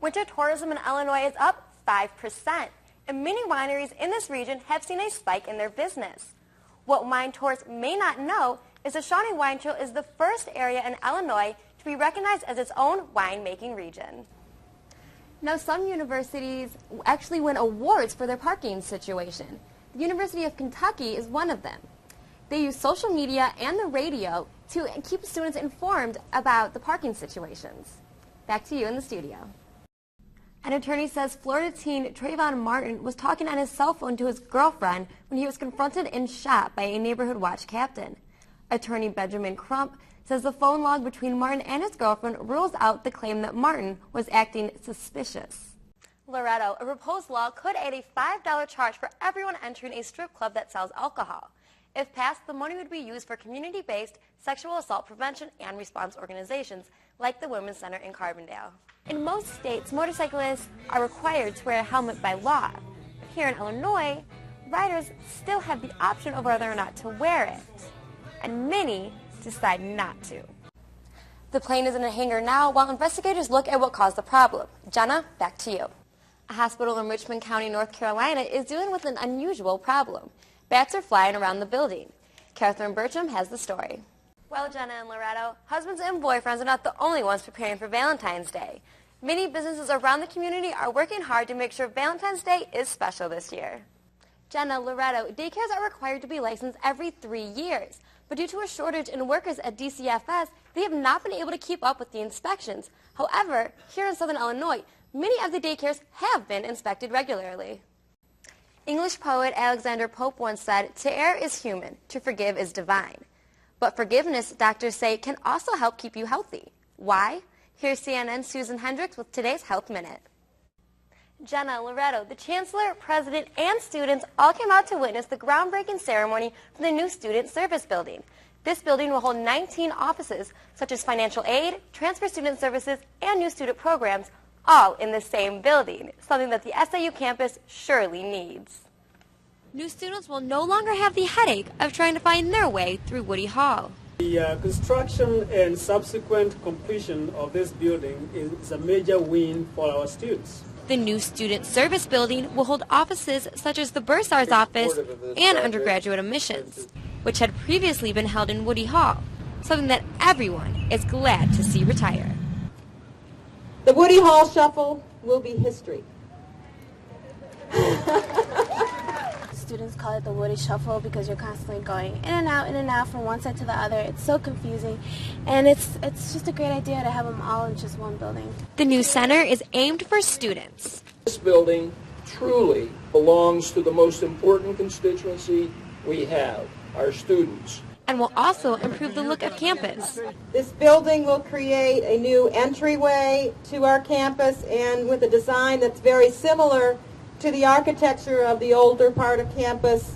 Winter tourism in Illinois is up 5%, and many wineries in this region have seen a spike in their business. What wine tourists may not know is the Shawnee Wine Trail is the first area in Illinois to be recognized as its own winemaking region. Now, some universities actually win awards for their parking situation. The University of Kentucky is one of them. They use social media and the radio to keep students informed about the parking situations. Back to you in the studio. An attorney says Florida teen Trayvon Martin was talking on his cell phone to his girlfriend when he was confronted and shot by a neighborhood watch captain. Attorney Benjamin Crump says the phone log between Martin and his girlfriend rules out the claim that Martin was acting suspicious. Loretto, a proposed law could add a $5 charge for everyone entering a strip club that sells alcohol. If passed, the money would be used for community-based sexual assault prevention and response organizations like the Women's Center in Carbondale. In most states, motorcyclists are required to wear a helmet by law. Here in Illinois, riders still have the option of whether or not to wear it, and many decide not to. The plane is in a hangar now while investigators look at what caused the problem. Jenna, back to you. A hospital in Richmond County, North Carolina is dealing with an unusual problem. Bats are flying around the building. Catherine Bertram has the story. Well, Jenna and Loretto, husbands and boyfriends are not the only ones preparing for Valentine's Day. Many businesses around the community are working hard to make sure Valentine's Day is special this year. Jenna, Loretto, daycares are required to be licensed every 3 years, but due to a shortage in workers at DCFS, they have not been able to keep up with the inspections. However, here in Southern Illinois, many of the daycares have been inspected regularly. English poet Alexander Pope once said, "To err is human, to forgive is divine." But forgiveness, doctors say, can also help keep you healthy. Why? Here's CNN's Susan Hendricks with today's Health Minute. Jenna, Loretto, the Chancellor, President, and students all came out to witness the groundbreaking ceremony for the new Student Service Building. This building will hold 19 offices, such as financial aid, transfer student services, and new student programs, all in the same building, something that the SIU campus surely needs. New students will no longer have the headache of trying to find their way through Woody Hall. The construction and subsequent completion of this building is a major win for our students. The new Student Service Building will hold offices such as the Bursar's office and undergraduate admissions, which had previously been held in Woody Hall, something that everyone is glad to see retire. The Woody Hall Shuffle will be history. Students call it the Woody Shuffle because you're constantly going in and out from one side to the other. It's so confusing, and it's just a great idea to have them all in just one building. The new center is aimed for students. This building truly belongs to the most important constituency we have, our students. And will also improve the look of campus. This building will create a new entryway to our campus, and with a design that's very similar to the architecture of the older part of campus,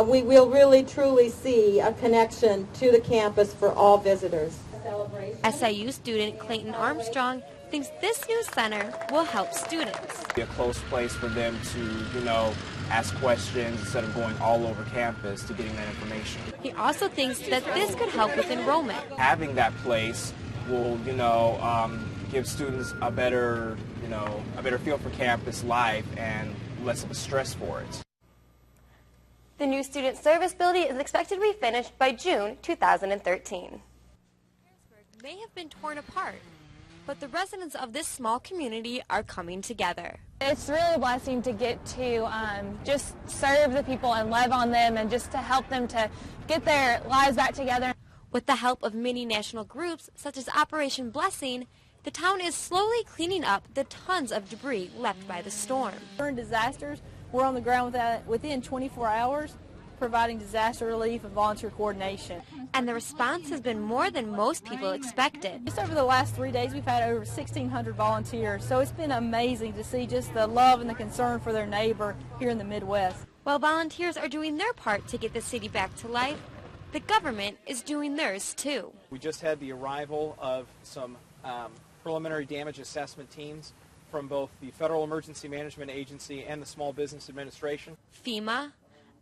we will really truly see a connection to the campus for all visitors. SIU student Clayton Armstrong thinks this new center will help students. Be a close place for them to, ask questions instead of going all over campus to getting that information. He also thinks that this could help with enrollment. Having that place will, give students a better feel for campus life and less of a stress for it. The new Student Service Building is expected to be finished by June 2013. Harrisburg may have been torn apart, but the residents of this small community are coming together. It's really a blessing to get to just serve the people and love on them and just to help them to get their lives back together. With the help of many national groups, such as Operation Blessing, the town is slowly cleaning up the tons of debris left by the storm. During disasters, we're on the ground within 24 hours, providing disaster relief and volunteer coordination. And the response has been more than most people expected. Just over the last 3 days, we've had over 1,600 volunteers, so it's been amazing to see just the love and the concern for their neighbor here in the Midwest. While volunteers are doing their part to get the city back to life, the government is doing theirs too. We just had the arrival of some preliminary damage assessment teams from both the Federal Emergency Management Agency and the Small Business Administration. FEMA,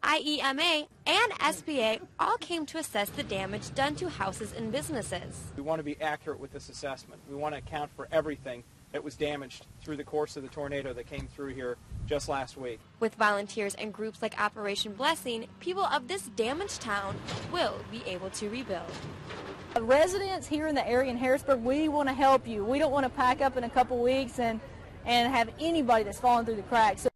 IEMA, and SBA all came to assess the damage done to houses and businesses. We want to be accurate with this assessment. We want to account for everything that was damaged through the course of the tornado that came through here just last week. With volunteers and groups like Operation Blessing, people of this damaged town will be able to rebuild. Residents here in the area in Harrisburg, we want to help you. We don't want to pack up in a couple weeks and have anybody that's fallen through the cracks. So